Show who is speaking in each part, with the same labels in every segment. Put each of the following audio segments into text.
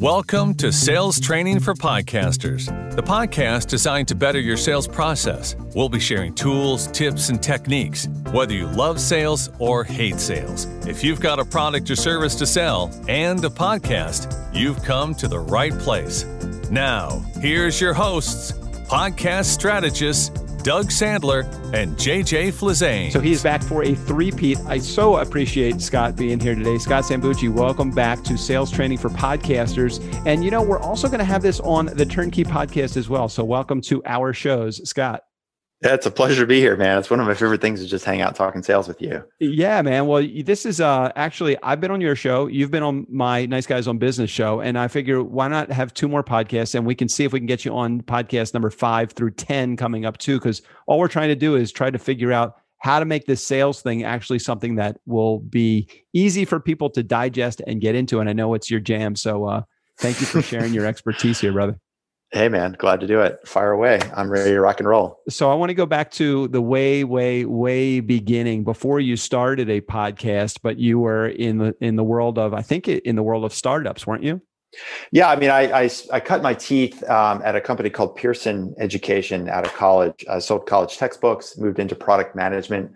Speaker 1: Welcome to Sales Training for Podcasters, the podcast designed to better your sales process. We'll be sharing tools, tips, and techniques, whether you love sales or hate sales. If you've got a product or service to sell and a podcast, you've come to the right place. Now, here's your hosts, podcast strategists, Doug Sandler and JJ Flizanes.
Speaker 2: So he's back for a three-peat. I so appreciate Scott being here today. Scott Sambucci, welcome back to Sales Training for Podcasters. And you know, we're also going to have this on the Turnkey podcast as well. So welcome to our shows, Scott.
Speaker 3: Yeah, it's a pleasure to be here, man. It's one of my favorite things to just hang out talking sales with you.
Speaker 2: Yeah, man. Well, this is actually, I've been on your show. You've been on my Nice Guys on Business show. And I figure why not have two more podcasts and we can see if we can get you on podcast number 5 through 10 coming up too. Because all we're trying to do is try to figure out how to make this sales thing actually something that will be easy for people to digest and get into. And I know it's your jam. So thank you for sharing your expertise here, brother.
Speaker 3: Hey, man, glad to do it. Fire away. I'm ready to rock and roll.
Speaker 2: So I want to go back to the way beginning before you started a podcast, but you were in the world of, I think in the world of startups, weren't you?
Speaker 3: Yeah, I mean, I cut my teeth at a company called Pearson Education out of college. I sold college textbooks, moved into product management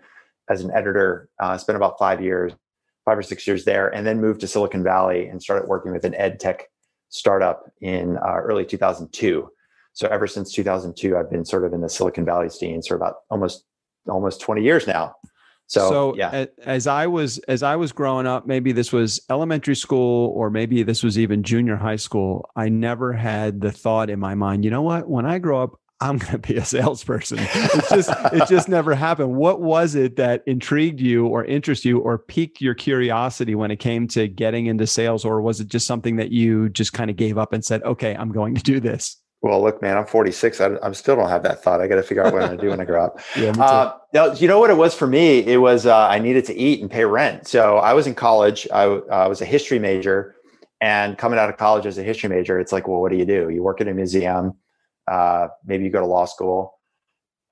Speaker 3: as an editor, spent about 5 or 6 years there, and then moved to Silicon Valley and started working with an ed tech startup in early 2002. So ever since 2002, I've been sort of in the Silicon Valley scene for about almost 20 years now. So yeah.
Speaker 2: As I was growing up, maybe this was elementary school or maybe this was even junior high school, I never had the thought in my mind, you know what, when I grow up, I'm going to be a salesperson. It just never happened. What was it that intrigued you or interested you or piqued your curiosity when it came to getting into sales? Or was it just something that you just kind of gave up and said, okay, I'm going to do this?
Speaker 3: Well, look, man, I'm 46. I still don't have that thought. I got to figure out what I'm going to do when I grow up.
Speaker 2: Yeah, me too.
Speaker 3: Now, you know what it was for me? It was I needed to eat and pay rent. So I was in college. I was a history major. And coming out of college as a history major, it's like, well, what do? You work at a museum. Maybe you go to law school.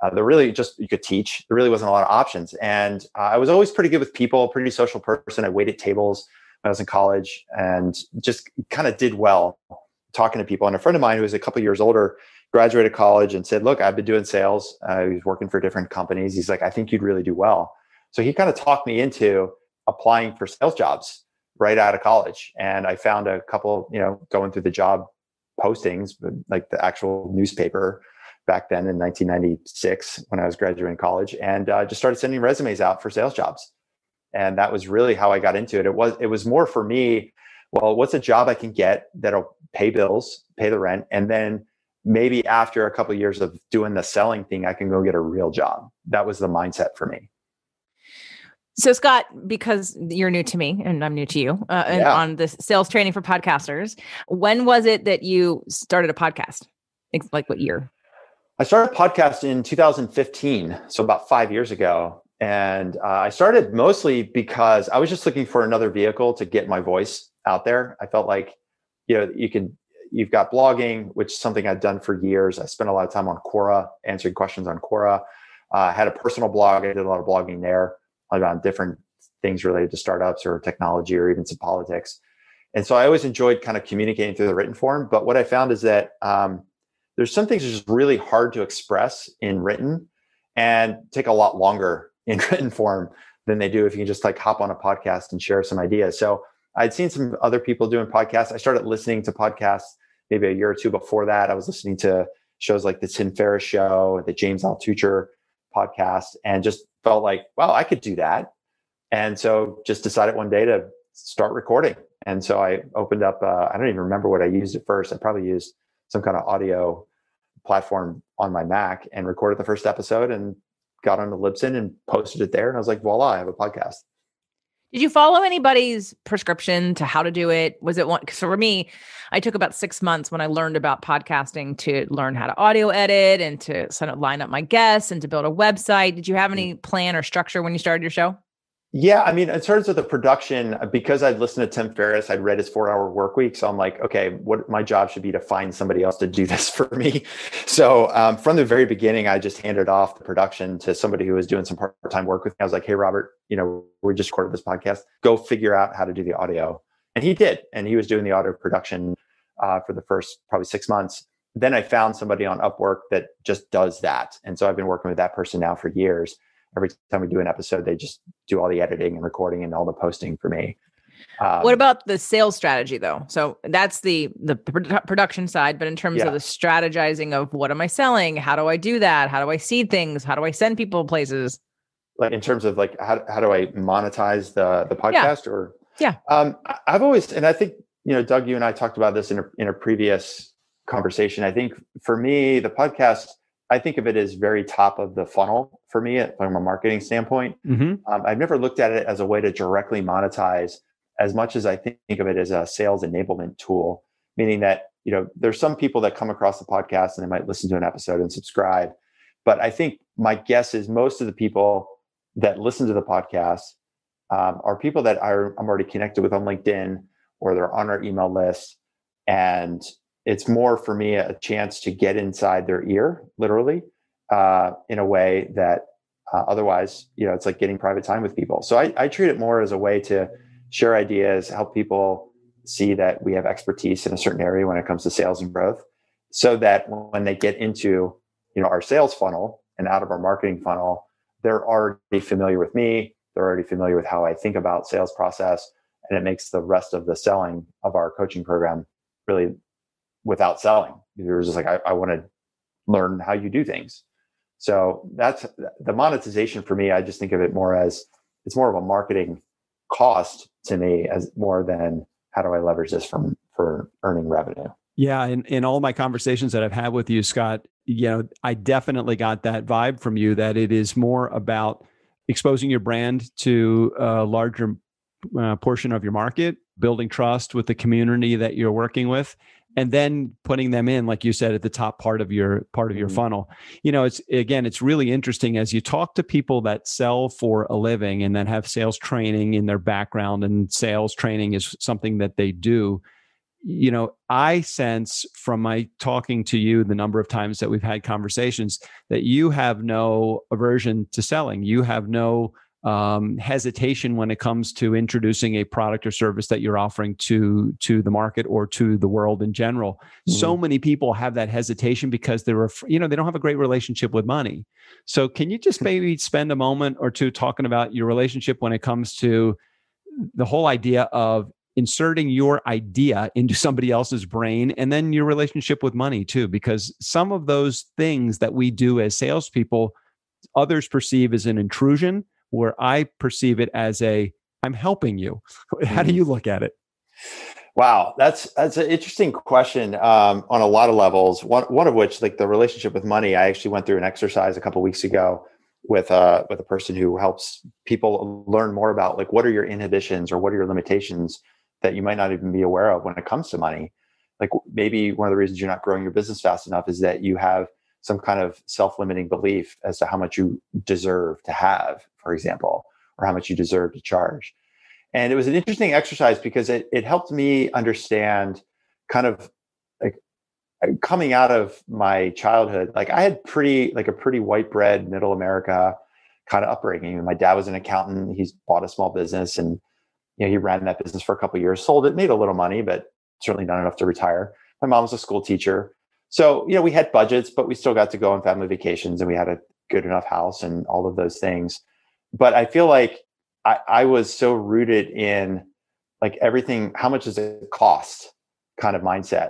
Speaker 3: You could teach. There really wasn't a lot of options. And I was always pretty good with people, pretty social person. I waited tables when I was in college and just kind of did well talking to people. And a friend of mine who was a couple years older graduated college and said, look, I've been doing sales. He was working for different companies. He's like, I think you'd really do well. So he kind of talked me into applying for sales jobs right out of college. And I found a couple, going through the job postings, like the actual newspaper back then in 1996 when I was graduating college, and just started sending resumes out for sales jobs. And that was really how I got into it. It was more for me, well, what's a job I can get that'll pay bills, pay the rent, and then maybe after a couple of years of doing the selling thing, I can go get a real job. That was the mindset for me.
Speaker 4: So Scott, because you're new to me and I'm new to you and on the Sales Training for Podcasters, when was it that you started a podcast? Like what year?
Speaker 3: I started a podcast in 2015, so about 5 years ago. And I started mostly because I was just looking for another vehicle to get my voice out there. I felt like, you've got blogging, which is something I'd done for years. I spent a lot of time on Quora, answering questions on Quora. I had a personal blog. I did a lot of blogging there around different things related to startups or technology or even some politics. And so I always enjoyed kind of communicating through the written form. But what I found is that there's some things that are just really hard to express in written and take a lot longer in written form than they do if you can just like hop on a podcast and share some ideas. So I'd seen some other people doing podcasts. I started listening to podcasts maybe a year or two before that. I was listening to shows like the Tim Ferriss Show, the James Altucher podcast, and just felt like, wow, I could do that. And so just decided one day to start recording. And so I opened up, I don't even remember what I used at first. I probably used some kind of audio platform on my Mac and recorded the first episode and got onto Libsyn and posted it there. And I was like, voila, I have a podcast.
Speaker 4: Did you follow anybody's prescription to how to do it? Was it one? So for me, I took about 6 months when I learned about podcasting to learn how to audio edit and to sort of line up my guests and to build a website. Did you have any plan or structure when you started your show?
Speaker 3: Yeah, I mean, in terms of the production, because I'd listened to Tim Ferriss, I'd read his 4-hour work week. So I'm like, okay, what my job should be to find somebody else to do this for me. So from the very beginning, I just handed off the production to somebody who was doing some part-time work with me. I was like, hey, Robert, we just recorded this podcast. Go figure out how to do the audio. And he did. And he was doing the audio production for the first probably 6 months. Then I found somebody on Upwork that just does that. And so I've been working with that person now for years. Every time we do an episode, they just do all the editing and recording and all the posting for me.
Speaker 4: What about the sales strategy though? So that's the production side, but in terms of the strategizing of what am I selling? How do I do that? How do I seed things? How do I send people places?
Speaker 3: Like in terms of like, how do I monetize the podcast or?
Speaker 4: Yeah.
Speaker 3: I've always, and I think, Doug, you and I talked about this in a previous conversation. I think for me, the podcast, I think of it as very top of the funnel for me from a marketing standpoint. I've never looked at it as a way to directly monetize as much as I think of it as a sales enablement tool, meaning that, there's some people that come across the podcast and they might listen to an episode and subscribe. But I think my guess is most of the people that listen to the podcast are people that I'm already connected with on LinkedIn or they're on our email list. And it's more for me a chance to get inside their ear, literally, in a way that otherwise, it's like getting private time with people. So I treat it more as a way to share ideas, help people see that we have expertise in a certain area when it comes to sales and growth, so that when they get into, our sales funnel and out of our marketing funnel, they're already familiar with me. They're already familiar with how I think about sales process, and it makes the rest of the selling of our coaching program really without selling. You're just like, I want to learn how you do things. So that's the monetization for me. I just think of it more as it's more of a marketing cost to me as more than how do I leverage this for earning revenue.
Speaker 2: Yeah. In all my conversations that I've had with you, Scott, I definitely got that vibe from you that it is more about exposing your brand to a larger portion of your market, building trust with the community that you're working with, and then putting them in, like you said, at the top part of your funnel. It's really interesting as you talk to people that sell for a living and that have sales training in their background, and sales training is something that they do. I sense from my talking to you, the number of times that we've had conversations, that you have no aversion to selling. You have no hesitation when it comes to introducing a product or service that you're offering to the market or to the world in general. So many people have that hesitation because they don't have a great relationship with money. So can you just maybe spend a moment or two talking about your relationship when it comes to the whole idea of inserting your idea into somebody else's brain, and then your relationship with money too? Because some of those things that we do as salespeople, others perceive as an intrusion, where I perceive it as I'm helping you. How do you look at it?
Speaker 3: Wow, that's an interesting question on a lot of levels. One of which, like the relationship with money, I actually went through an exercise a couple of weeks ago with a person who helps people learn more about like what are your inhibitions or what are your limitations that you might not even be aware of when it comes to money. Like maybe one of the reasons you're not growing your business fast enough is that you have some kind of self-limiting belief as to how much you deserve to have, for example, or how much you deserve to charge. And it was an interesting exercise because it helped me understand kind of like coming out of my childhood. Like I had a pretty white bread, middle America kind of upbringing. My dad was an accountant. He's bought a small business and he ran that business for a couple of years, sold it, made a little money, but certainly not enough to retire. My mom was a school teacher. So, we had budgets, but we still got to go on family vacations and we had a good enough house and all of those things. But I feel like I was so rooted in like everything, how much does it cost kind of mindset,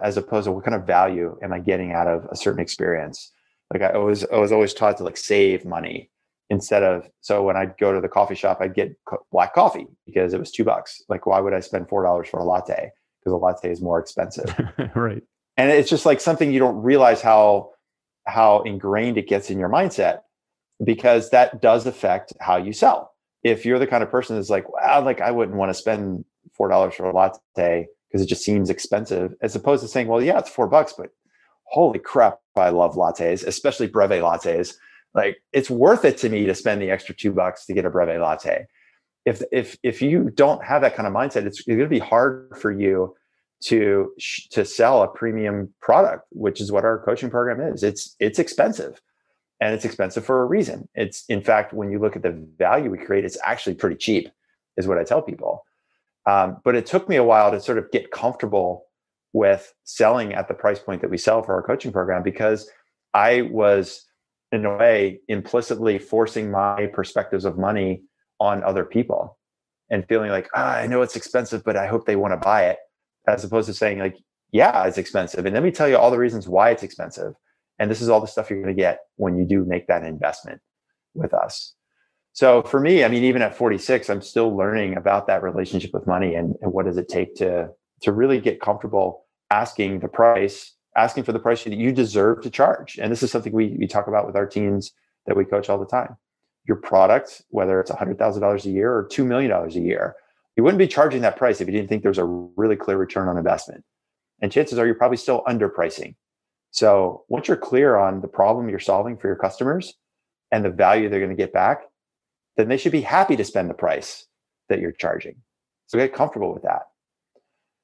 Speaker 3: as opposed to what kind of value am I getting out of a certain experience? Like I was always taught to like save money instead of, so when I'd go to the coffee shop, I'd get black coffee because it was $2. Like, why would I spend $4 for a latte? Because a latte is more expensive.
Speaker 2: Right.
Speaker 3: And it's just like something you don't realize how ingrained it gets in your mindset, because that does affect how you sell. If you're the kind of person that's like, wow, like I wouldn't want to spend $4 for a latte because it just seems expensive, as opposed to saying, well, yeah, it's $4, but holy crap, I love lattes, especially breve lattes. Like it's worth it to me to spend the extra $2 to get a breve latte. If you don't have that kind of mindset, it's going to be hard for you to sell a premium product, which is what our coaching program is. It's expensive, and it's expensive for a reason. It's, in fact, when you look at the value we create, it's actually pretty cheap, is what I tell people. But it took me a while to sort of get comfortable with selling at the price point that we sell for our coaching program, because I was, in a way, implicitly forcing my perspectives of money on other people and feeling like, I know it's expensive, but I hope they want to buy it, as opposed to saying like, yeah, it's expensive. And let me tell you all the reasons why it's expensive. And this is all the stuff you're going to get when you do make that investment with us. So for me, I mean, even at 46, I'm still learning about that relationship with money and what does it take to really get comfortable asking for the price that you deserve to charge. And this is something we talk about with our teams that we coach all the time. Your product, whether it's $100,000 a year or $2 million a year, you wouldn't be charging that price if you didn't think there's a really clear return on investment. And chances are you're probably still underpricing. So once you're clear on the problem you're solving for your customers and the value they're going to get back, then they should be happy to spend the price that you're charging. So get comfortable with that.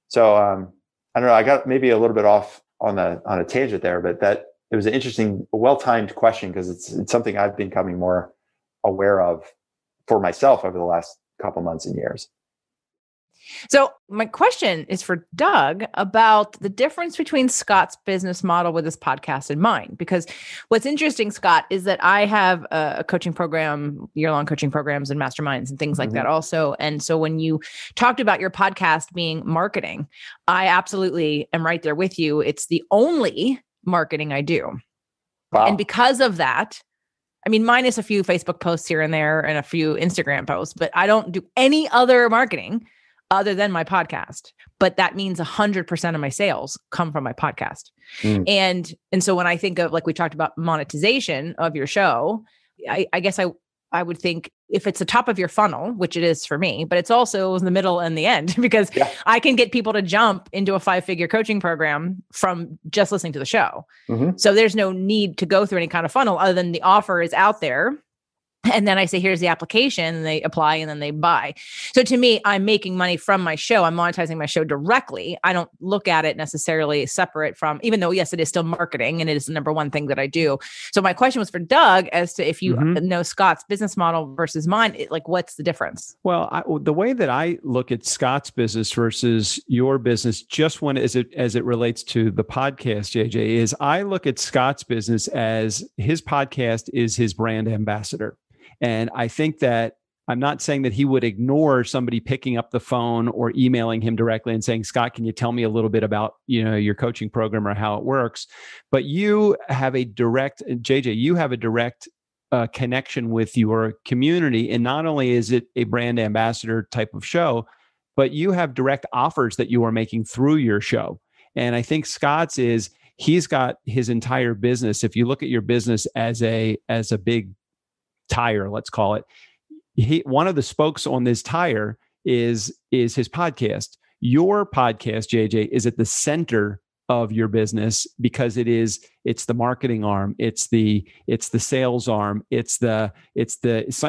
Speaker 3: So I don't know, I got maybe a little bit off on a tangent there, but that it was an interesting, well-timed question, because it's something I've been becoming more aware of for myself over the last couple months and years.
Speaker 4: So my question is for Doug about the difference between Scott's business model with this podcast and mine. Because what's interesting, Scott, is that I have a coaching program, year-long coaching programs and masterminds and things like that also. And so when you talked about your podcast being marketing, I absolutely am right there with you. It's the only marketing I do. Wow. And because of that, I mean, minus a few Facebook posts here and there and a few Instagram posts, but I don't do any other marketing other than my podcast. But that means 100% of my sales come from my podcast. And so when I think of, like we talked about, monetization of your show, I guess I would think if it's the top of your funnel, which it is for me, but it's also in the middle and the end, because I can get people to jump into a 5-figure coaching program from just listening to the show. So there's no need to go through any kind of funnel other than the offer is out there. And then I say, here's the application, and they apply and then they buy. So to me, I'm making money from my show. I'm monetizing my show directly. I don't look at it necessarily separate from, even though, yes, it is still marketing and it is the number one thing that I do. So my question was for Doug as to if you know Scott's business model versus mine, like what's the difference?
Speaker 2: Well, the way that I look at Scott's business versus your business, just when as it relates to the podcast, JJ, is I look at Scott's business as his podcast is his brand ambassador. And I think that I'm not saying that he would ignore somebody picking up the phone or emailing him directly and saying, Scott, can you tell me a little bit about, your coaching program or how it works? But you have a direct, JJ, you have a direct connection with your community. And not only is it a brand ambassador type of show, but you have direct offers that you are making through your show. And I think Scott's is, he's got his entire business. If you look at your business as a big tire, let's call it. One of the spokes on this tire is his podcast. Your podcast, JJ, is at the center of your business because it's the marketing arm, it's the sales arm, it's the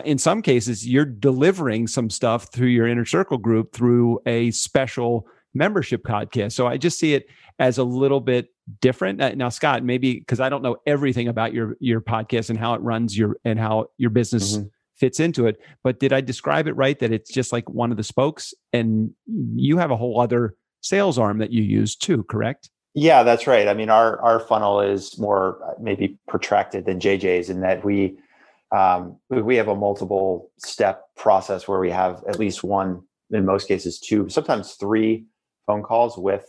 Speaker 2: in some cases you're delivering some stuff through your inner circle group through a special membership podcast. So I just see it as a little bit different. Now, Scott, maybe because I don't know everything about your podcast and how it runs and how your business fits into it, but did I describe it right that it's just like one of the spokes and you have a whole other sales arm that you use too, correct?
Speaker 3: Yeah, that's right. I mean, our funnel is more maybe protracted than JJ's in that we have a multiple step process where we have at least one, in most cases, 2, sometimes 3 phone calls with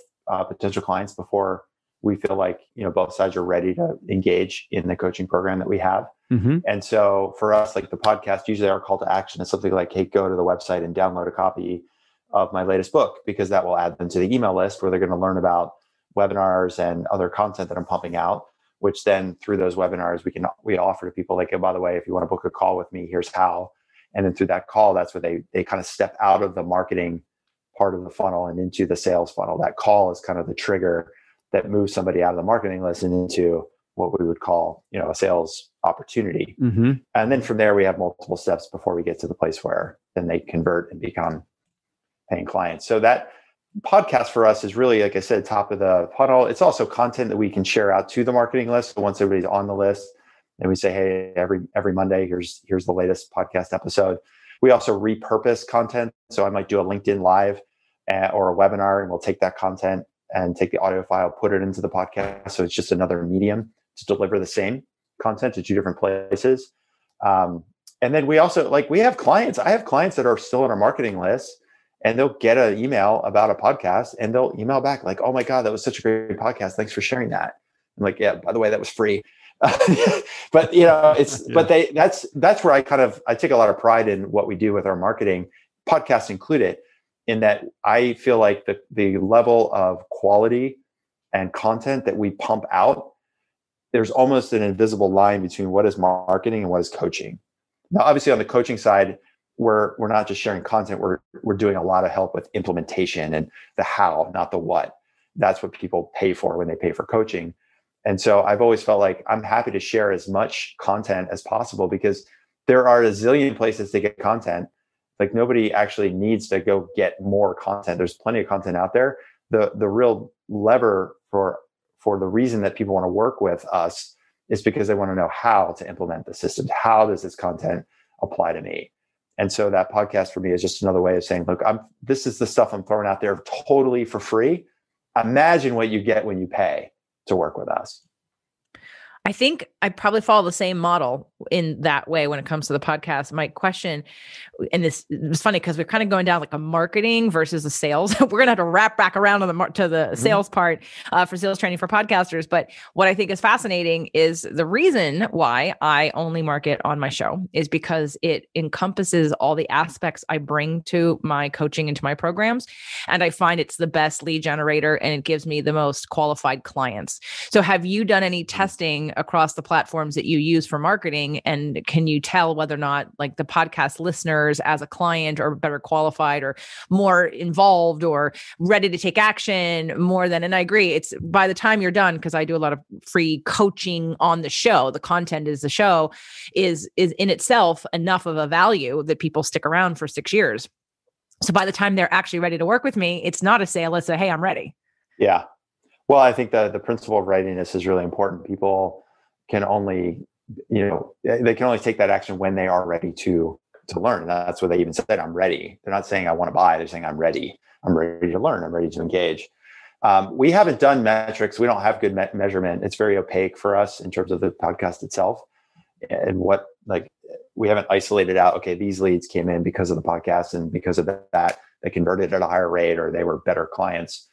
Speaker 3: potential clients before we feel like both sides are ready to engage in the coaching program that we have. And so for us, like the podcast, usually our call to action is something like, hey, go to the website and download a copy of my latest book, because that will add them to the email list where they're going to learn about webinars and other content that I'm pumping out, which then through those webinars, we offer to people like, oh, by the way, if you want to book a call with me, here's how. And then through that call, that's where they kind of step out of the marketing part of the funnel and into the sales funnel. That call is kind of the trigger that moves somebody out of the marketing list and into what we would call, a sales opportunity. And then from there, we have multiple steps before we get to the place where then they convert and become paying clients. So that podcast for us is really, like I said, top of the funnel. It's also content that we can share out to the marketing list. So once everybody's on the list, then we say, hey, every Monday, here's the latest podcast episode. We also repurpose content. So I might do a LinkedIn Live or a webinar, and we'll take that content and take the audio file, put it into the podcast. So it's just another medium to deliver the same content to two different places. And then we also, like, we have clients. I have clients that are still on our marketing list, and they'll get an email about a podcast and they'll email back like, "Oh my God, that was such a great podcast. Thanks for sharing that." I'm like, "Yeah, by the way, that was free." But that's where I take a lot of pride in what we do with our marketing, podcasts included, in that I feel like the level of quality and content that we pump out, there's almost an invisible line between what is marketing and what is coaching. Now, obviously on the coaching side, we're not just sharing content, we're doing a lot of help with implementation and the how, not the what. That's what people pay for when they pay for coaching. And so I've always felt like I'm happy to share as much content as possible, because there are a zillion places to get content. Like, nobody actually needs to go get more content. There's plenty of content out there. The real lever for the reason that people want to work with us is because they want to know how to implement the systems. How does this content apply to me? And so that podcast for me is just another way of saying, look, this is the stuff I'm throwing out there totally for free. Imagine what you get when you pay to work with us.
Speaker 4: I think I probably follow the same model in that way when it comes to the podcast. My question, and this is funny because we're kind of going down like a marketing versus a sales. We're going to have to wrap back around to the sales part for sales training for podcasters. But what I think is fascinating is the reason why I only market on my show is because it encompasses all the aspects I bring to my coaching and to my programs. And I find it's the best lead generator, and it gives me the most qualified clients. So have you done any testing across the platforms that you use for marketing? And can you tell whether or not, like, the podcast listeners as a client are better qualified or more involved or ready to take action more than, and I agree, it's by the time you're done, because I do a lot of free coaching on the show, the content is the show is in itself enough of a value that people stick around for 6 years. So by the time they're actually ready to work with me, it's not a sale, it's a, hey, I'm ready.
Speaker 3: Yeah. Well, I think the principle of readiness is really important. People can only, they can only take that action when they are ready to learn. And that's what they even said, I'm ready. They're not saying I want to buy. They're saying I'm ready. I'm ready to learn. I'm ready to engage. We haven't done metrics. We don't have good measurement. It's very opaque for us in terms of the podcast itself. And we haven't isolated out, okay, these leads came in because of the podcast, and because of that, they converted at a higher rate, or they were better clients.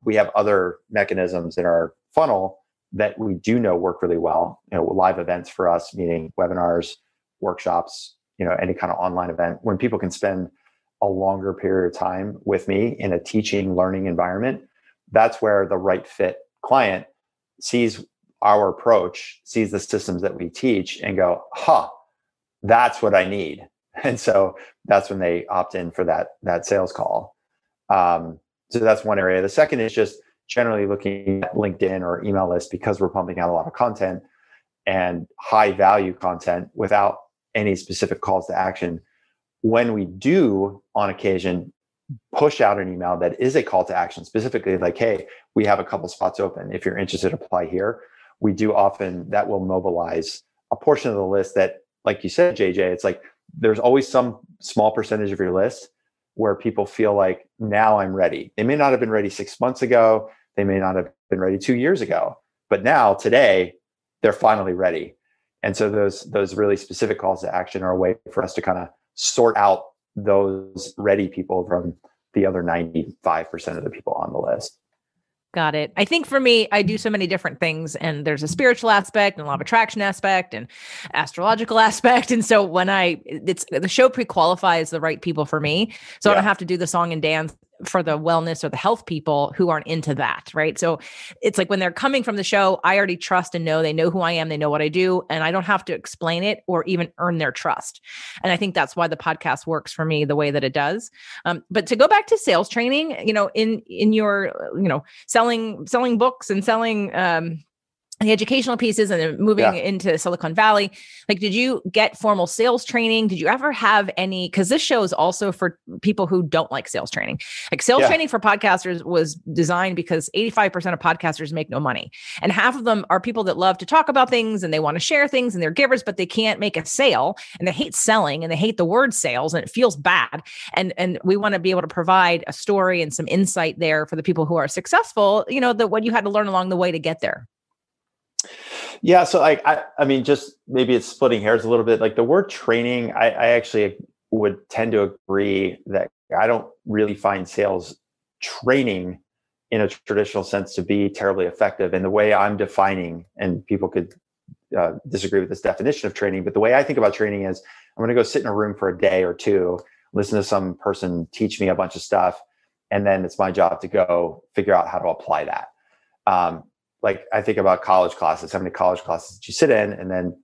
Speaker 3: We have other mechanisms in our funnel that we do know work really well. Live events for us, meaning webinars, workshops, any kind of online event, when people can spend a longer period of time with me in a teaching, learning environment, that's where the right fit client sees our approach, sees the systems that we teach, and go, that's what I need. And so that's when they opt in for that sales call. So that's one area. The second is just generally looking at LinkedIn or email lists, because we're pumping out a lot of content and high value content without any specific calls to action. When we do on occasion push out an email that is a call to action, specifically like, hey, we have a couple spots open. If you're interested, apply here. We do often, that will mobilize a portion of the list that, like you said, JJ, it's like there's always some small percentage of your list where people feel like, now I'm ready. They may not have been ready 6 months ago. They may not have been ready 2 years ago, but now today they're finally ready. And so those really specific calls to action are a way for us to kind of sort out those ready people from the other 95% of the people on the list.
Speaker 4: Got it. I think for me, I do so many different things, and there's a spiritual aspect and a law of attraction aspect and astrological aspect. And so when the show pre-qualifies the right people for me, so I don't have to do the song and dance for the wellness or the health people who aren't into that. Right. So it's like when they're coming from the show, I already trust and know, they know who I am. They know what I do, and I don't have to explain it or even earn their trust. And I think that's why the podcast works for me the way that it does. But to go back to sales training, in your, selling books and selling, the educational pieces and then moving into Silicon Valley, like, did you get formal sales training? Did you ever have any, because this show is also for people who don't like sales training. Like sales training for podcasters was designed because 85% of podcasters make no money. And half of them are people that love to talk about things and they want to share things and they're givers, but they can't make a sale and they hate selling and they hate the word sales and it feels bad. And we want to be able to provide a story and some insight there for the people who are successful, you know, what you had to learn along the way to get there.
Speaker 3: Yeah. So I mean, just maybe it's splitting hairs a little bit. Like the word training, I actually would tend to agree that I don't really find sales training in a traditional sense to be terribly effective. And the way I'm defining, and people could disagree with this definition of training, but the way I think about training is I'm going to go sit in a room for a day or two, listen to some person teach me a bunch of stuff, and then it's my job to go figure out how to apply that. Like I think about college classes, how many college classes did you sit in? And then,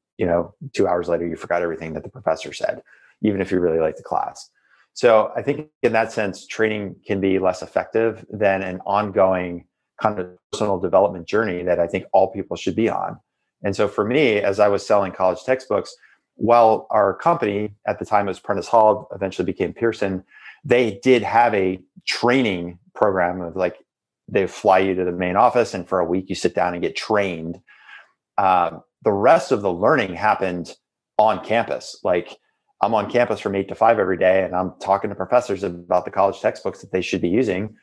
Speaker 3: 2 hours later, you forgot everything that the professor said, even if you really liked the class. So I think in that sense, training can be less effective than an ongoing kind of personal development journey that I think all people should be on. And so for me, as I was selling college textbooks, while our company at the time was Prentice Hall, eventually became Pearson, they did have a training program of like, they fly you to the main office and for a week you sit down and get trained. The rest of the learning happened on campus. Like I'm on campus from 8 to 5 every day and I'm talking to professors about the college textbooks that they should be using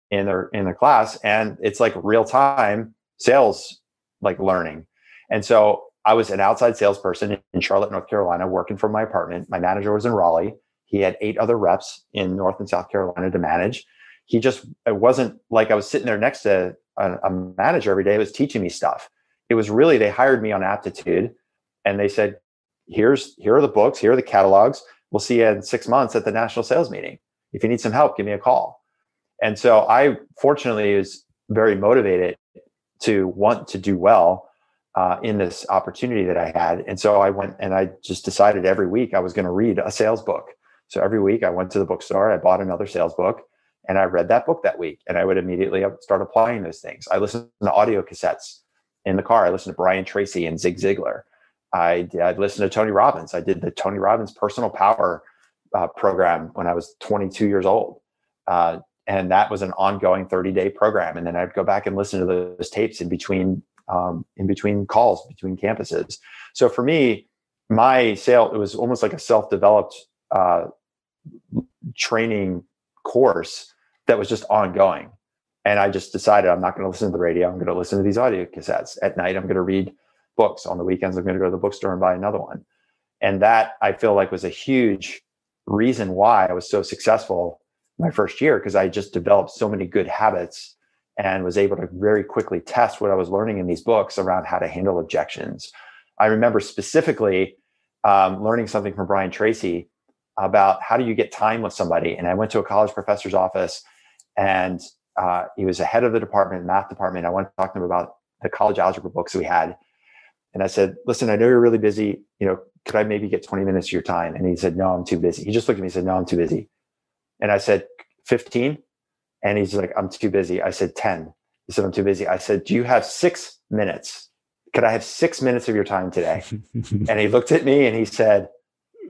Speaker 3: in their class. And it's like real time sales, like learning. And so I was an outside salesperson in Charlotte, North Carolina, working from my apartment. My manager was in Raleigh. He had 8 other reps in North and South Carolina to manage. It wasn't like I was sitting there next to a manager every day. It was teaching me stuff. It was really, they hired me on aptitude and they said, here are the books, here are the catalogs. We'll see you in 6 months at the national sales meeting. If you need some help, give me a call. And so I fortunately was very motivated to want to do well in this opportunity that I had. And so I went and I just decided every week I was going to read a sales book. So every week I went to the bookstore, I bought another sales book, and I read that book that week, and I would immediately start applying those things. I listened to audio cassettes in the car. I listened to Brian Tracy and Zig Ziglar. I'd listened to Tony Robbins. I did the Tony Robbins Personal Power program when I was 22 years old. And that was an ongoing 30-day program. And then I'd go back and listen to those tapes in between calls, between campuses. So for me, it was almost like a self-developed training course that was just ongoing. And I just decided I'm not going to listen to the radio. I'm going to listen to these audio cassettes. At night, I'm going to read books. On the weekends, I'm going to go to the bookstore and buy another one. And that I feel like was a huge reason why I was so successful my first year, because I just developed so many good habits and was able to very quickly test what I was learning in these books around how to handle objections. I remember specifically learning something from Brian Tracy about how do you get time with somebody. And I went to a college professor's office and he was the head of the department, math department. I wanted to talk to him about the college algebra books we had. And I said, listen, I know you're really busy. Could I maybe get 20 minutes of your time? And he said, no, I'm too busy. He just looked at me and said, no, I'm too busy. And I said, 15? And he's like, I'm too busy. I said, 10. He said, I'm too busy. I said, do you have 6 minutes? Could I have 6 minutes of your time today? And he looked at me and he said,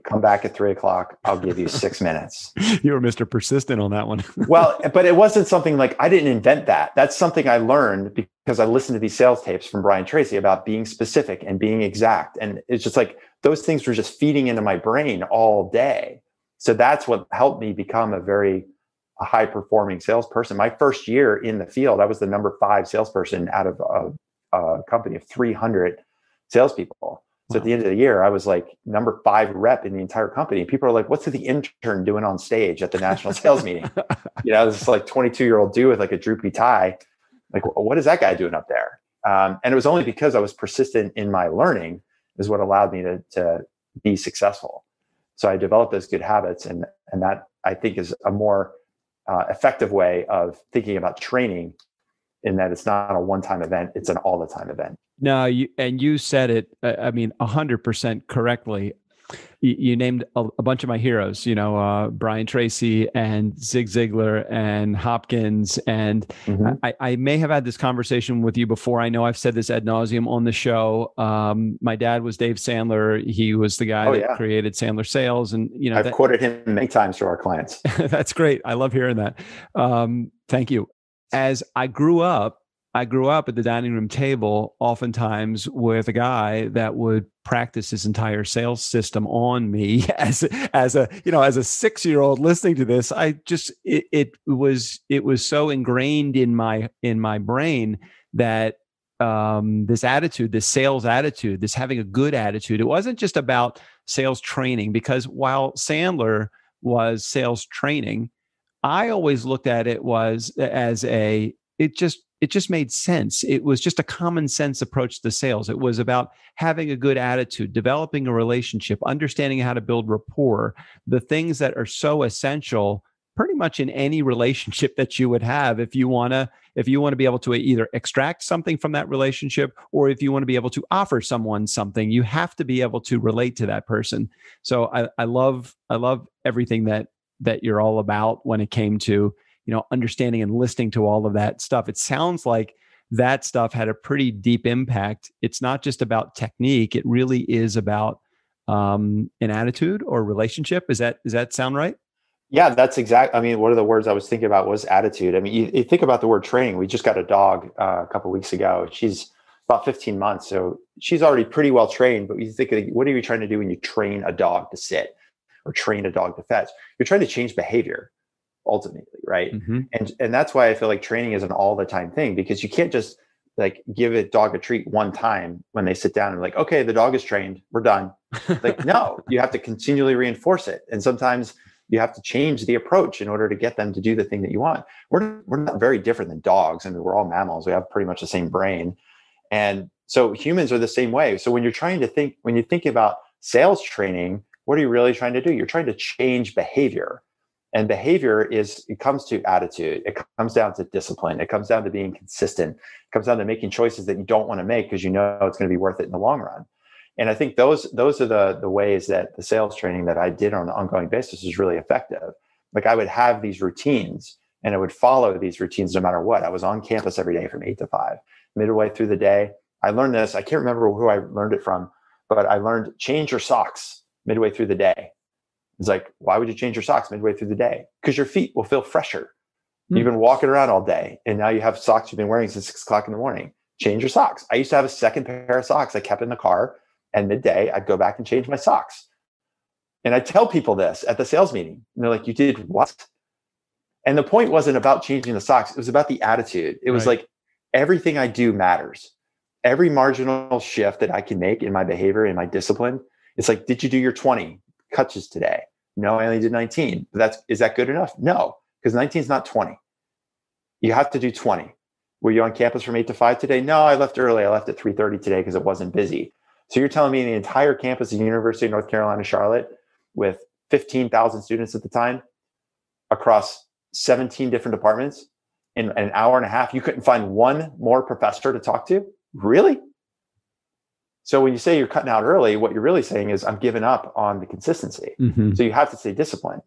Speaker 3: come back at 3:00. I'll give you 6 minutes.
Speaker 2: You were Mr. Persistent on that one.
Speaker 3: Well, but it wasn't something like I didn't invent that. That's something I learned because I listened to these sales tapes from Brian Tracy about being specific and being exact. And it's just like those things were just feeding into my brain all day. So that's what helped me become a high performing salesperson. My first year in the field, I was the number 5 salesperson out of a company of 300 salespeople. So at the end of the year, I was like number 5 rep in the entire company. People are like, what's the intern doing on stage at the national sales meeting? This like 22-year-old dude with like a droopy tie. Like, what is that guy doing up there? And it was only because I was persistent in my learning is what allowed me to be successful. So I developed those good habits. And that I think is a more effective way of thinking about training, in that it's not a one-time event, it's an all-the-time event.
Speaker 2: No, you said it, 100% correctly. You named a bunch of my heroes, Brian Tracy and Zig Ziglar and Hopkins. And I may have had this conversation with you before. I know I've said this ad nauseum on the show. My dad was Dave Sandler. He was the guy that created Sandler Sales. And,
Speaker 3: I've quoted him many times to our clients.
Speaker 2: That's great. I love hearing that. Thank you. As I grew up at the dining room table, oftentimes with a guy that would practice his entire sales system on me as a 6-year-old listening to this. It was so ingrained in my brain that this attitude, this sales attitude, this having a good attitude, it wasn't just about sales training, because while Sandler was sales training, I always looked at it it just made sense. It was just a common sense approach to sales. It was about having a good attitude, developing a relationship, understanding how to build rapport, the things that are so essential pretty much in any relationship that you would have if you want to be able to either extract something from that relationship, or if you want to be able to offer someone something, you have to be able to relate to that person. So I love everything that you're all about when it came to understanding and listening to all of that stuff. It sounds like that stuff had a pretty deep impact. It's not just about technique. It really is about an attitude or relationship. Does that sound right?
Speaker 3: Yeah, that's exact. I mean, one of the words I was thinking about was attitude. I mean, you think about the word training. We just got a dog a couple of weeks ago. She's about 15 months. So she's already pretty well trained, but you think, what are you trying to do when you train a dog to sit or train a dog to fetch? You're trying to change behavior, ultimately, right? And that's why I feel like training is an all the time thing, because you can't just like give a dog a treat one time when they sit down and like, okay, the dog is trained, we're done. Like, no, you have to continually reinforce it. And sometimes you have to change the approach in order to get them to do the thing that you want. We're not very different than dogs. I mean, we're all mammals. We have pretty much the same brain. And so humans are the same way. So when you think about sales training, what are you really trying to do? You're trying to change behavior. And behavior it comes to attitude. It comes down to discipline. It comes down to being consistent. It comes down to making choices that you don't want to make because you know it's going to be worth it in the long run. And I think those are the ways that the sales training that I did on an ongoing basis is really effective. Like, I would have these routines and I would follow these routines no matter what. I was on campus every day from 8 to 5. Midway through the day, I learned this. I can't remember who I learned it from, but I learned change your socks midway through the day. It's like, why would you change your socks midway through the day? Because your feet will feel fresher. You've been walking around all day and now you have socks you've been wearing since 6 o'clock in the morning. Change your socks. I used to have a second pair of socks I kept in the car, and midday I'd go back and change my socks. And I tell people this at the sales meeting, and they're like, you did what? And the point wasn't about changing the socks. It was about the attitude. It was like, everything I do matters. Every marginal shift that I can make in my behavior, in my discipline, it's like, did you do your 20 touches today? No, I only did 19. Is that good enough? No, because 19 is not 20. You have to do 20. Were you on campus from 8 to 5 today? No, I left early. I left at 3:30 today because it wasn't busy. So you're telling me the entire campus of the University of North Carolina, Charlotte, with 15,000 students at the time, across 17 different departments, in an hour and a half, you couldn't find one more professor to talk to? Really? So when you say you're cutting out early, what you're really saying is I'm giving up on the consistency. So you have to stay disciplined.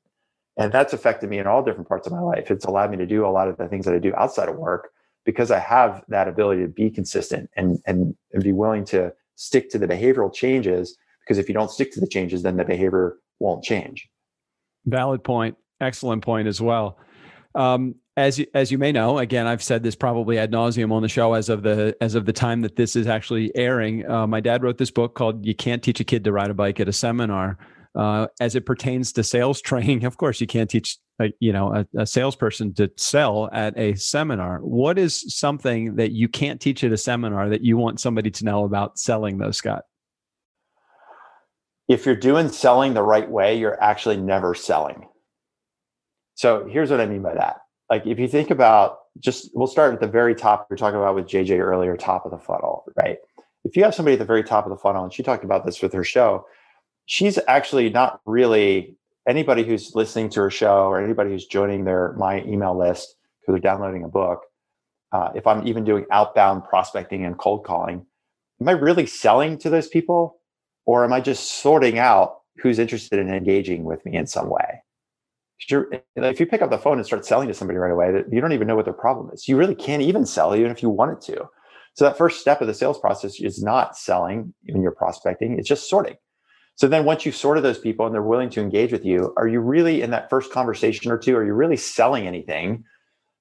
Speaker 3: And that's affected me in all different parts of my life. It's allowed me to do a lot of the things that I do outside of work because I have that ability to be consistent and be willing to stick to the behavioral changes, because if you don't stick to the changes, then the behavior won't change.
Speaker 2: Valid point. Excellent point as well. As you may know, again, I've said this probably ad nauseum on the show as of the time that this is actually airing. My dad wrote this book called "You Can't Teach a Kid to Ride a Bike at a Seminar." As it pertains to sales training, of course, you can't teach a salesperson to sell at a seminar. What is something that you can't teach at a seminar that you want somebody to know about selling, though, Scott?
Speaker 3: If you're doing selling the right way, you're actually never selling. So here's what I mean by that. Like, if you think about we'll start at the very top. We were talking about with JJ earlier, top of the funnel, right? If you have somebody at the very top of the funnel, and she talked about this with her show, she's actually not really anybody who's listening to her show or anybody who's joining my email list because they're downloading a book. If I'm even doing outbound prospecting and cold calling, am I really selling to those people? Or am I just sorting out who's interested in engaging with me in some way. If you pick up the phone and start selling to somebody right away, you don't even know what their problem is. You really can't even sell even if you wanted to. So that first step of the sales process is not selling when you're prospecting, it's just sorting. So then once you've sorted those people and they're willing to engage with you, are you really in that first conversation or two, are you really selling anything?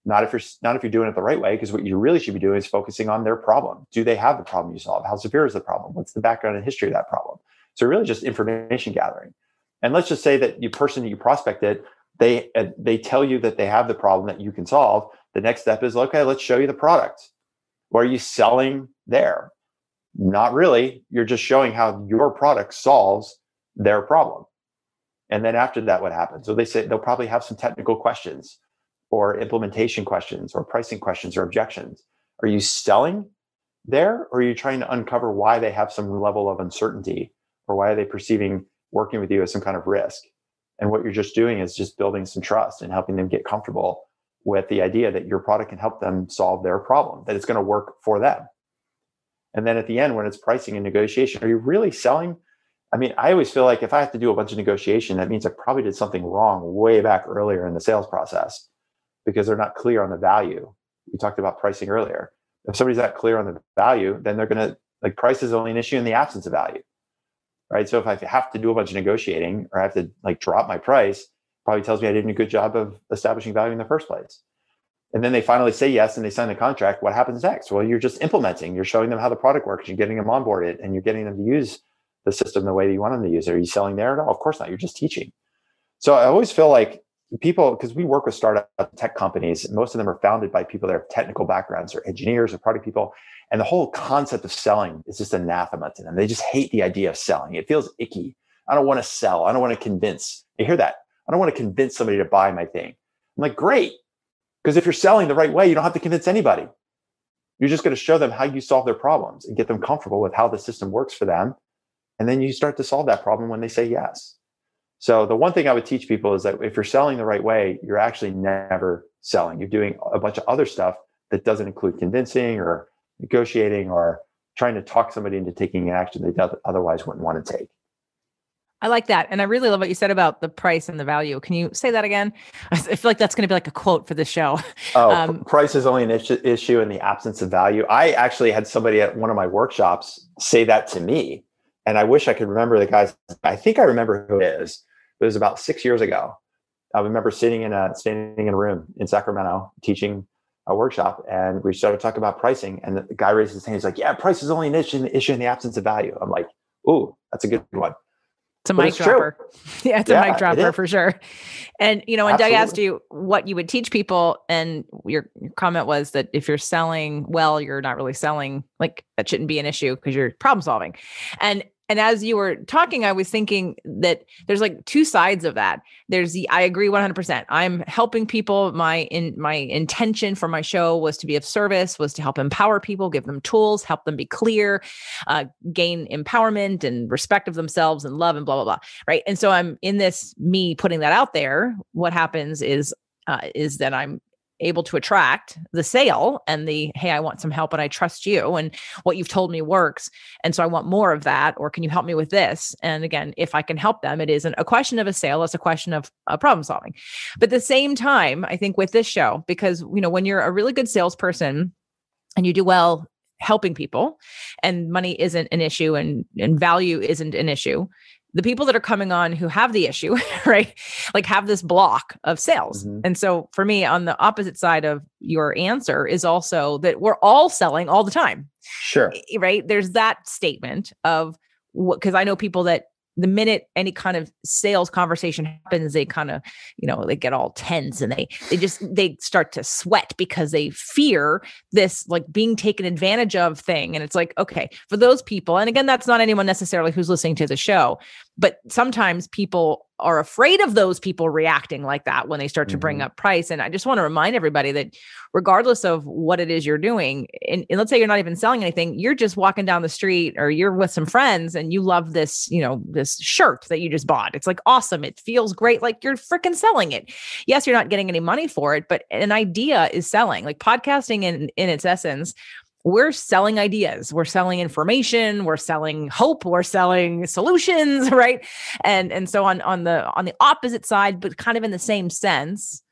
Speaker 3: Not if you're doing it the right way, because what you really should be doing is focusing on their problem. Do they have the problem you solve? How severe is the problem? What's the background and history of that problem? So really just information gathering. And let's just say that the person that you prospected, they tell you that they have the problem that you can solve. The next step is, okay, let's show you the product. What are you selling there? Not really. You're just showing how your product solves their problem. And then after that, what happens? So they say they'll probably have some technical questions or implementation questions or pricing questions or objections. Are you selling there, or are you trying to uncover why they have some level of uncertainty, or why are they perceiving working with you as some kind of risk? And what you're just doing is just building some trust and helping them get comfortable with the idea that your product can help them solve their problem, that it's going to work for them. And then at the end, when it's pricing and negotiation, are you really selling? I mean, I always feel like if I have to do a bunch of negotiation, that means I probably did something wrong way back earlier in the sales process, because they're not clear on the value. We talked about pricing earlier. If somebody's not clear on the value, then they're going to, like, price is only an issue in the absence of value, right? So if I have to do a bunch of negotiating, or I have to drop my price, probably tells me I did a good job of establishing value in the first place. And then they finally say yes and they sign the contract. What happens next? Well, you're just implementing. You're showing them how the product works. You're getting them onboarded, and you're getting them to use the system the way that you want them to use it. Are you selling there? No, of course not. You're just teaching. So I always feel like people, because we work with startup tech companies, most of them are founded by people that have technical backgrounds, or engineers or product people. And the whole concept of selling is just anathema to them. They just hate the idea of selling. It feels icky. I don't want to sell. I don't want to convince. You hear that? I don't want to convince somebody to buy my thing. I'm like, great. Because if you're selling the right way, you don't have to convince anybody. You're just going to show them how you solve their problems and get them comfortable with how the system works for them. And then you start to solve that problem when they say yes. So the one thing I would teach people is that if you're selling the right way, you're actually never selling. You're doing a bunch of other stuff that doesn't include convincing or negotiating or trying to talk somebody into taking action they otherwise wouldn't want to take.
Speaker 4: I like that. And I really love what you said about the price and the value. Can you say that again? I feel like that's going to be like a quote for the show.
Speaker 3: Price is only an issue in the absence of value. I actually had somebody at one of my workshops say that to me. And I wish I could remember the guys. I think I remember who it is. It was about 6 years ago. I remember standing in a room in Sacramento teaching a workshop, and we started talking about pricing. And the guy raised his hand. He's like, "Yeah, price is only an issue in the absence of value." I'm like, "Ooh, that's a good one."
Speaker 4: It's a mic dropper. Yeah, it's a mic dropper for sure. And, when Doug asked you what you would teach people, and your comment was that if you're selling well, you're not really selling, like that shouldn't be an issue because you're problem solving. And as you were talking, I was thinking that there's like two sides of that. I agree 100%. I'm helping people. My intention for my show was to be of service, was to help empower people, give them tools, help them be clear, gain empowerment and respect of themselves and love and blah, blah, blah. Right. And so I'm in this, me putting that out there. What happens is that I'm able to attract the sale and the, hey, I want some help and I trust you and what you've told me works. And so I want more of that. Or can you help me with this? And again, if I can help them, it isn't a question of a sale. It's a question of problem solving. But at the same time, I think with this show, because, when you're a really good salesperson and you do well helping people and money isn't an issue and value isn't an issue, the people that are coming on who have the issue, right? Like have this block of sales. Mm-hmm. And so for me, on the opposite side of your answer is also that we're all selling all the time.
Speaker 3: Sure.
Speaker 4: Right. There's that statement of what, because I know people that the minute any kind of sales conversation happens, they kind of, they get all tense and they start to sweat because they fear this like being taken advantage of thing. And it's like, okay, for those people, and again, that's not anyone necessarily who's listening to the show, but sometimes people are afraid of those people reacting like that when they start to bring up price. And I just want to remind everybody that regardless of what it is you're doing, and let's say you're not even selling anything, you're just walking down the street or you're with some friends and you love this, this shirt that you just bought. It's like awesome. It feels great. Like you're freaking selling it. Yes, you're not getting any money for it, but an idea is selling. Like podcasting in its essence, we're selling ideas, we're selling information, we're selling hope, we're selling solutions, right? And so on the opposite side, but kind of in the same sense,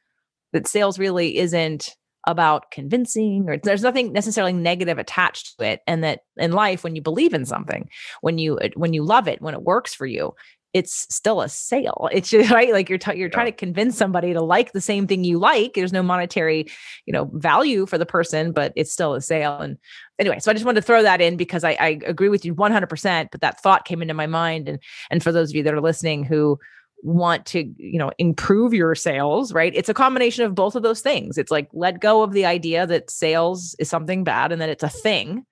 Speaker 4: that sales really isn't about convincing, or there's nothing necessarily negative attached to it. And that in life, when you believe in something, when you love it, when it works for you, it's still a sale. It's just, right. Like you're trying to convince somebody to like the same thing you like. There's no monetary, value for the person, but it's still a sale. And anyway, so I just wanted to throw that in because I agree with you 100%, but that thought came into my mind. And for those of you that are listening who want to, improve your sales, right? It's a combination of both of those things. It's like, let go of the idea that sales is something bad and that it's a thing.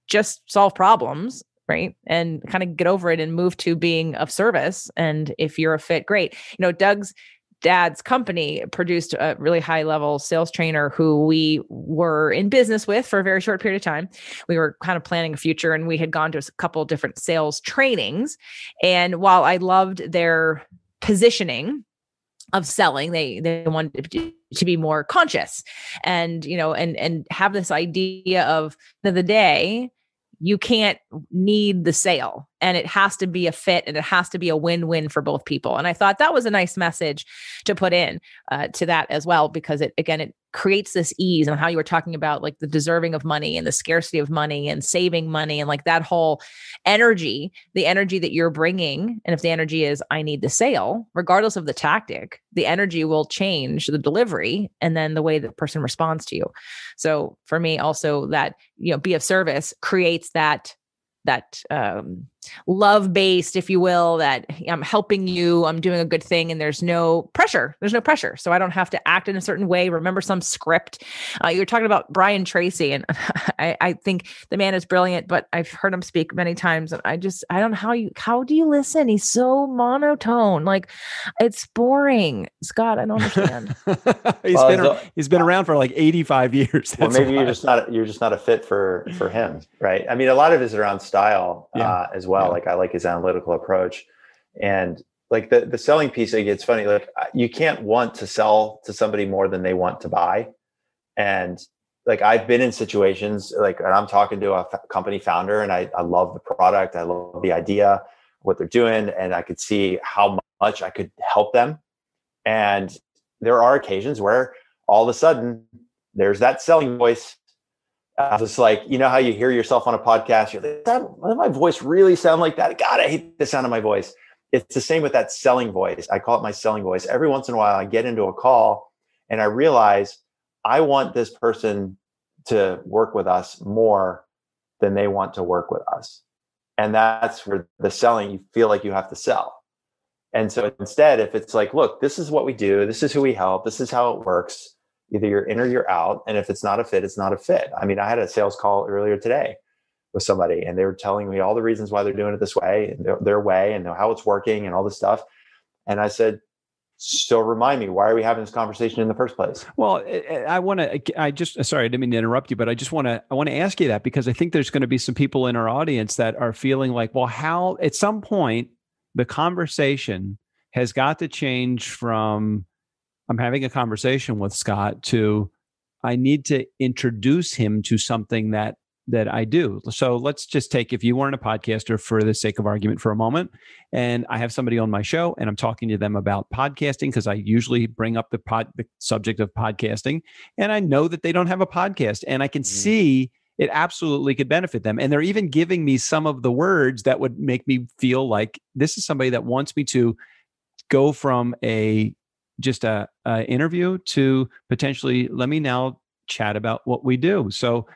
Speaker 4: Just solve problems, right? And kind of get over it and move to being of service. And if you're a fit, great. Doug's dad's company produced a really high level sales trainer who we were in business with for a very short period of time. We were kind of planning a future, and we had gone to a couple of different sales trainings. And while I loved their positioning of selling, they wanted to be more conscious and, and have this idea of the end of the day, you can't need the sale, and it has to be a fit, and it has to be a win-win for both people. And I thought that was a nice message to put in to that as well, because it creates this ease, and how you were talking about like the deserving of money and the scarcity of money and saving money and like that whole energy, the energy that you're bringing. And if the energy is, I need the sale, regardless of the tactic, the energy will change the delivery and then the way the person responds to you. So for me also that, be of service creates that love-based, if you will, that I'm helping you, I'm doing a good thing, and there's no pressure. So I don't have to act in a certain way, remember some script. You were talking about Brian Tracy, and I think the man is brilliant, but I've heard him speak many times, and I don't know how do you listen? He's so monotone. Like, it's boring. Scott, I don't understand.
Speaker 2: He's been around for like 85 years.
Speaker 3: Well, maybe you're just not a fit for him, right? I mean, a lot of it is around style as well. Like, I like his analytical approach, and like the selling piece. It's funny. Like, you can't want to sell to somebody more than they want to buy. And like, I've been in situations like, and I'm talking to a company founder, and I love the product. I love the idea, what they're doing. And I could see how much I could help them. And there are occasions where all of a sudden there's that selling voice. It's like, how you hear yourself on a podcast, you're like, does my voice really sound like that? God, I hate the sound of my voice. It's the same with that selling voice. I call it my selling voice. Every once in a while, I get into a call and I realize I want this person to work with us more than they want to work with us. And that's where the selling, you feel like you have to sell. And so instead, if it's like, look, this is what we do, this is who we help, this is how it works. Either you're in or you're out. And if it's not a fit, it's not a fit. I mean, I had a sales call earlier today with somebody, and they were telling me all the reasons why they're doing it this way, and their way, and how it's working and all this stuff. And I said, so remind me, why are we having this conversation in the first place?
Speaker 2: Well, sorry, I didn't mean to interrupt you, but I want to ask you that, because I think there's going to be some people in our audience that are feeling like, well, how at some point the conversation has got to change from I'm having a conversation with Scott to I need to introduce him to something that I do. So let's just take, if you weren't a podcaster for the sake of argument for a moment, and I have somebody on my show and I'm talking to them about podcasting, because I usually bring up the subject of podcasting, and I know that they don't have a podcast, and I can see it absolutely could benefit them. And they're even giving me some of the words that would make me feel like this is somebody that wants me to go from just a interview to potentially, let me now chat about what we do. So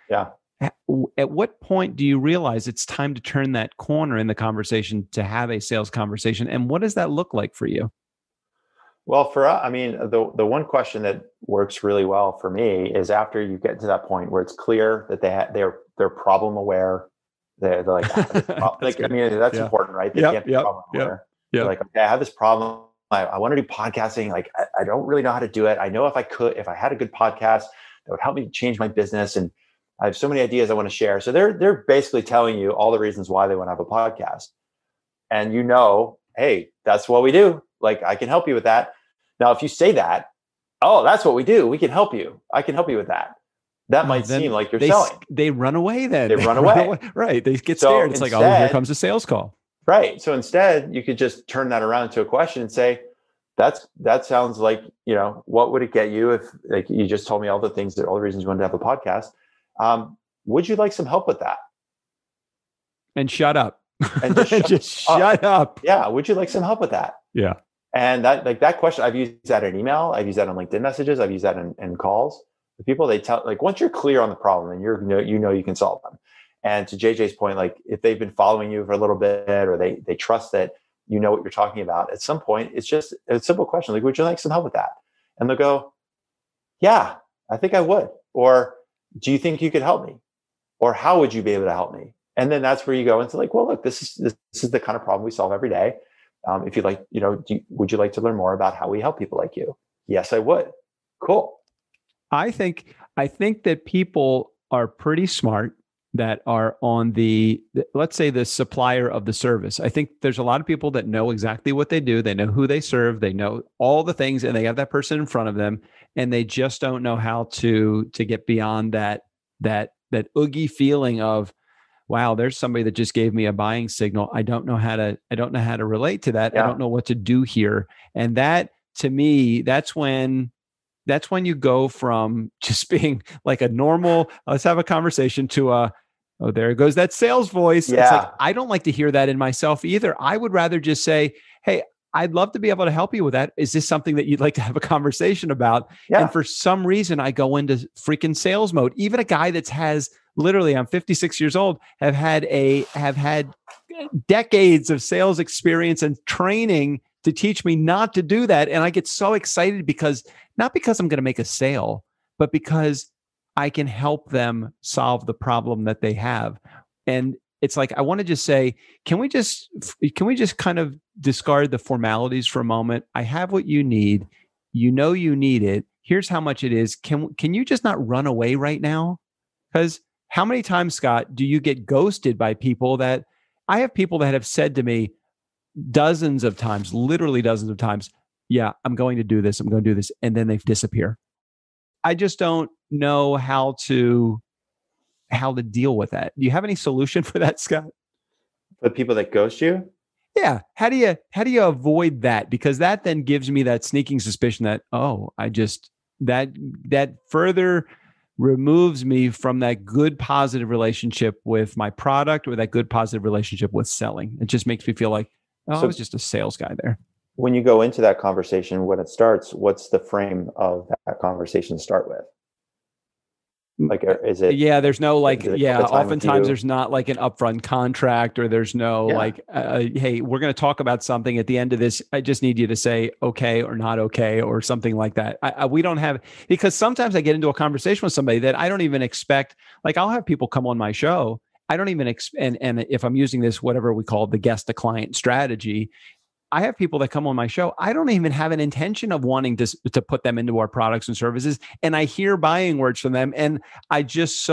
Speaker 2: at what point do you realize it's time to turn that corner in the conversation to have a sales conversation? And what does that look like for you?
Speaker 3: Well, for us, I mean, the one question that works really well for me is after you get to that point where it's clear that they're problem aware. They're like, I mean, that's important, right? They can't be problem aware. They're like, okay, I have this problem. I want to do podcasting. Like, I don't really know how to do it. I know if I had a good podcast, that would help me change my business. And I have so many ideas I want to share. So they're basically telling you all the reasons why they want to have a podcast. And hey, that's what we do. Like, I can help you with that. Now, if you say that, oh, that's what we do, we can help you. I can help you with that. that might seem like you're selling.
Speaker 2: They run away then.
Speaker 3: They run away.
Speaker 2: Right. They get scared. It's like, oh, here comes a sales call.
Speaker 3: Right. So instead, you could just turn that around to a question and say, that sounds like, what would it get you if, like, you just told me all the reasons you wanted to have a podcast. Would you like some help with that?
Speaker 2: And shut up.
Speaker 3: And just
Speaker 2: shut up.
Speaker 3: Yeah. Would you like some help with that?
Speaker 2: Yeah.
Speaker 3: And that question, I've used that in email. I've used that on LinkedIn messages. I've used that in calls. The people, they tell, like, once you're clear on the problem and you can solve them. And to JJ's point, like, if they've been following you for a little bit, or they trust that you know what you're talking about, at some point, it's just a simple question. Like, would you like some help with that? And they'll go, yeah, I think I would. Or, do you think you could help me? Or, how would you be able to help me? And then that's where you go into, like, well, look, this is the kind of problem we solve every day. If you'd like, would you like to learn more about how we help people like you? Yes, I would. Cool.
Speaker 2: I think that people are pretty smart that are on let's say, the supplier of the service. I think there's a lot of people that know exactly what they do. They know who they serve. They know all the things, and they have that person in front of them, and they just don't know how to get beyond that oogie feeling of, wow, there's somebody that just gave me a buying signal. I don't know how to relate to that. Yeah. I don't know what to do here. And that, to me, that's when you go from just being like a normal, let's have a conversation, to oh, there goes that sales voice. Yeah. It's like, I don't like to hear that in myself either. I would rather just say, hey, I'd love to be able to help you with that. Is this something that you'd like to have a conversation about? Yeah. And for some reason, I go into freaking sales mode. Even a guy that has literally, I'm 56 years old, have had decades of sales experience and training to teach me not to do that. And I get so excited not because I'm going to make a sale, but because I can help them solve the problem that they have. And it's like, I want to just say, can we just kind of discard the formalities for a moment? I have what you need. You need it. Here's how much it is. Can you just not run away right now? Because how many times, Scott, do you get ghosted by people that I have people that have said to me dozens of times, literally dozens of times, yeah, I'm going to do this. I'm going to do this. And then they disappear. I just don't know how to deal with that. Do you have any solution for that, Scott?
Speaker 3: For people that ghost you?
Speaker 2: Yeah. How do you avoid that? Because that then gives me that sneaking suspicion that, that further removes me from that good, positive relationship with my product, or that good, positive relationship with selling. It just makes me feel like, I was just a sales guy there.
Speaker 3: When you go into that conversation, when it starts, what's the frame of that conversation start with? Like, is it?
Speaker 2: Yeah, there's no like, oftentimes there's not like an upfront contract, or there's no hey, we're going to talk about something at the end of this. I just need you to say okay or not okay, or something like that. We don't have, because sometimes I get into a conversation with somebody that I don't even expect. Like, I'll have people come on my show. I don't even and if I'm using this, whatever we call the guest to client strategy, I have people that come on my show. I don't even have an intention of wanting to put them into our products and services. And I hear buying words from them. And I just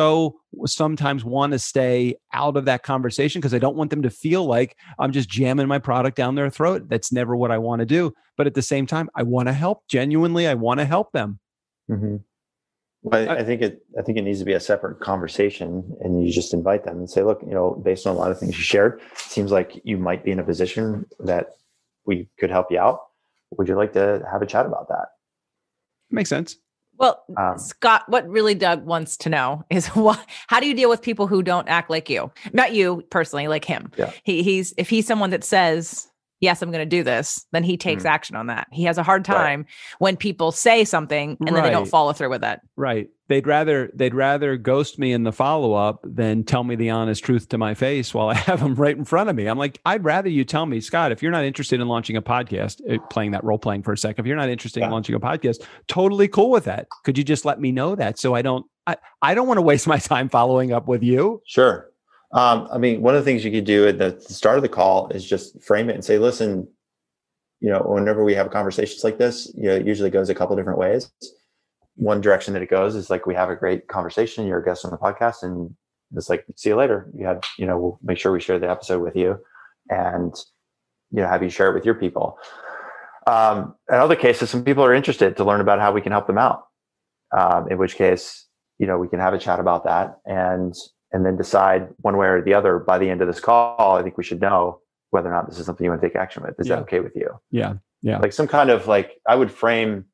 Speaker 2: sometimes want to stay out of that conversation, because I don't want them to feel like I'm just jamming my product down their throat. That's never what I want to do. But at the same time, I want to help. Genuinely, I want to help them.
Speaker 3: Mm-hmm. Well, I think it needs to be a separate conversation, and you just invite them and say, look, based on a lot of things you shared, it seems like you might be in a position that we could help you out. Would you like to have a chat about that?
Speaker 2: Makes sense.
Speaker 4: Well, Scott, what really Doug wants to know is how do you deal with people who don't act like you? Not you personally, like him. Yeah. If he's someone that says, yes, I'm going to do this, then he takes action on that. He has a hard time when people say something and then they don't follow through with that.
Speaker 2: Right. They'd rather ghost me in the follow-up than tell me the honest truth to my face while I have them right in front of me. I'm like, I'd rather you tell me, Scott, if you're not interested in launching a podcast, playing that role playing for a second, if you're not interested in launching a podcast, totally cool with that. Could you just let me know that? So I don't want to waste my time following up with you.
Speaker 3: Sure. One of the things you could do at the start of the call is just frame it and say, listen, whenever we have conversations like this, it usually goes a couple different ways. One direction that it goes is like, we have a great conversation, you're a guest on the podcast, and it's like, see you later. We'll make sure we share the episode with you, and have you share it with your people. In other cases, some people are interested to learn about how we can help them out. In which case, we can have a chat about that and then decide one way or the other by the end of this call. I think we should know whether or not this is something you want to take action with. Is that okay with you?
Speaker 2: Yeah.
Speaker 3: Like some kind of I would frame,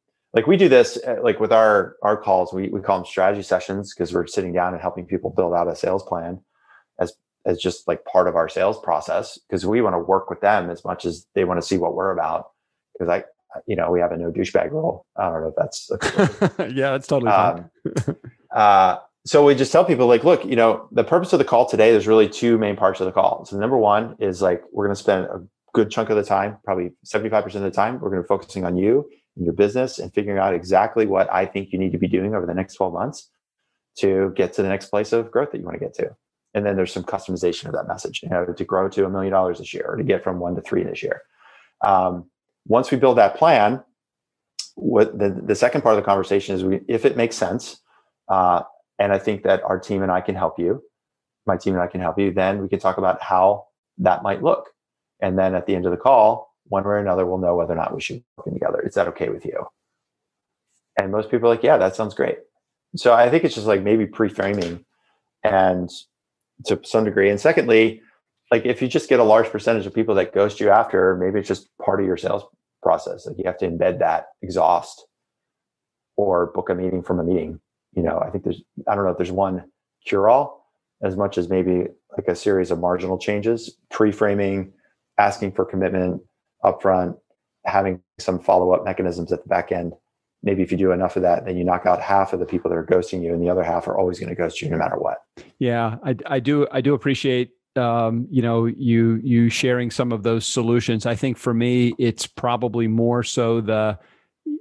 Speaker 3: we do this with our calls, we call them strategy sessions because we're sitting down and helping people build out a sales plan as just part of our sales process, because we want to work with them as much as they want to see what we're about. Because we have a no douchebag rule. I don't know if that's
Speaker 2: yeah, that's totally fine.
Speaker 3: So we just tell people look, the purpose of the call today, there's really two main parts of the call. So number one is we're going to spend a good chunk of the time, probably 75% of the time, we're going to be focusing on you and your business and figuring out exactly what I think you need to be doing over the next 12 months to get to the next place of growth that you want to get to. And then there's some customization of that message, to grow to $1 million this year or to get from 1 to 3 this year. Once we build that plan, what the second part of the conversation is if it makes sense, and I think that our team and I can help you, my team and I can help you, then we can talk about how that might look. And then at the end of the call, one way or another, we'll know whether or not we should be working together. Is that okay with you? And most people are like, yeah, that sounds great. So I think it's just maybe pre-framing and to some degree. And secondly, if you just get a large percentage of people that ghost you after, maybe it's just part of your sales process. You have to embed that exhaust or book a meeting from a meeting. I think I don't know if there's one cure-all as much as maybe a series of marginal changes, pre-framing, asking for commitment upfront, having some follow-up mechanisms at the back end. Maybe if you do enough of that, then you knock out half of the people that are ghosting you, and the other half are always going to ghost you no matter what. Yeah,
Speaker 2: I do appreciate you sharing some of those solutions. I think for me, it's probably more so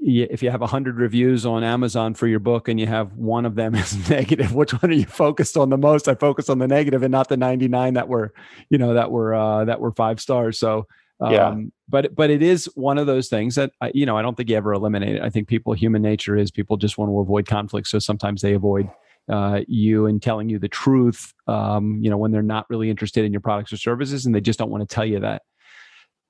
Speaker 2: if you have 100 reviews on Amazon for your book and you have one of them is negative, which one are you focused on the most? I focus on the negative and not the 99 that were 5 stars. So, but it is one of those things that, I don't think you ever eliminate it. I think human nature is people just want to avoid conflict. So sometimes they avoid you and telling you the truth, when they're not really interested in your products or services and they just don't want to tell you that.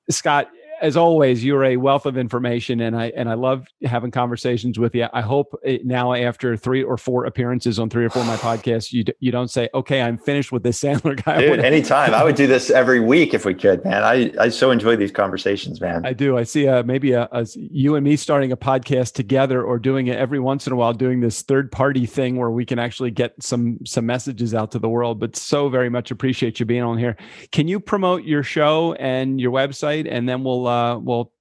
Speaker 2: Scott, as always, you're a wealth of information, and I love having conversations with you. I hope now, after 3 or 4 appearances on 3 or 4 of my podcasts, you don't say, "Okay, I'm finished with this Sandler guy."
Speaker 3: Dude, anytime. I would do this every week if we could, man. I so enjoy these conversations, man.
Speaker 2: I do. I see maybe you and me starting a podcast together, or doing it every once in a while, doing this third party thing where we can actually get some messages out to the world. But so very much appreciate you being on here. Can you promote your show and your website, and then we'll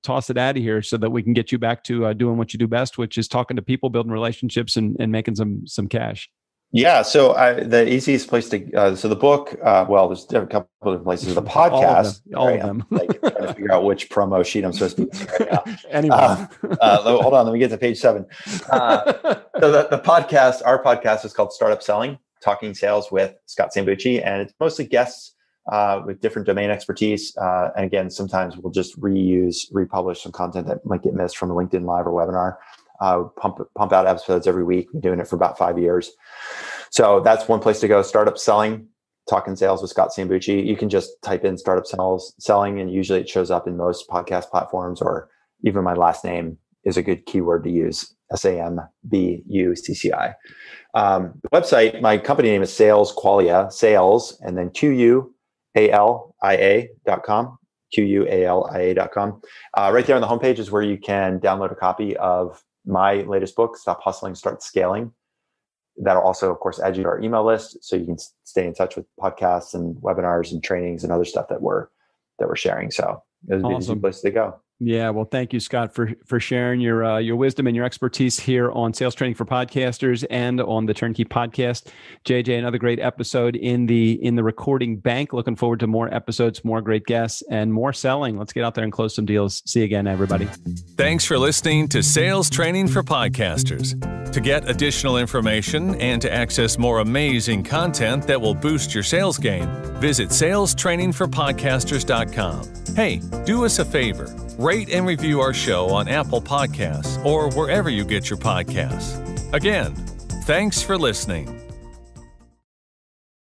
Speaker 2: toss it out of here so that we can get you back to doing what you do best, which is talking to people, building relationships, and making some cash.
Speaker 3: Yeah. So the easiest place to, so the book, there's a couple of different places. The podcast,
Speaker 2: all of them.
Speaker 3: Trying to figure out which promo sheet I'm supposed to be using right now.
Speaker 2: Anyway.
Speaker 3: Hold on. Let me get to page 7. So the podcast, our podcast is called Startup Selling, Talking Sales with Scott Sambucci, and it's mostly guests with different domain expertise. And again, sometimes we'll just republish some content that might get missed from a LinkedIn Live or webinar. Pump out episodes every week. We've been doing it for about 5 years. So that's one place to go. Startup Selling, Talking Sales with Scott Sambucci. You can just type in Startup Selling, and usually it shows up in most podcast platforms, or even my last name is a good keyword to use, SAMBUCCI. The website, my company name is SalesQualia, sales, and then QUALIA.com, QUALIA.com. Right there on the homepage is where you can download a copy of my latest book, Stop Hustling, Start Scaling. That'll also, of course, add you to our email list so you can stay in touch with podcasts and webinars and trainings and other stuff that we're sharing. So it would be a good place to go.
Speaker 2: Yeah, well, thank you, Scott, for sharing your wisdom and your expertise here on Sales Training for Podcasters and on the Turnkey Podcast. JJ, another great episode in the recording bank. Looking forward to more episodes, more great guests, and more selling. Let's get out there and close some deals. See you again, everybody.
Speaker 1: Thanks for listening to Sales Training for Podcasters. To get additional information and to access more amazing content that will boost your sales game, visit salestrainingforpodcasters.com. Hey, do us a favor. Rate and review our show on Apple Podcasts or wherever you get your podcasts. Again, thanks for listening.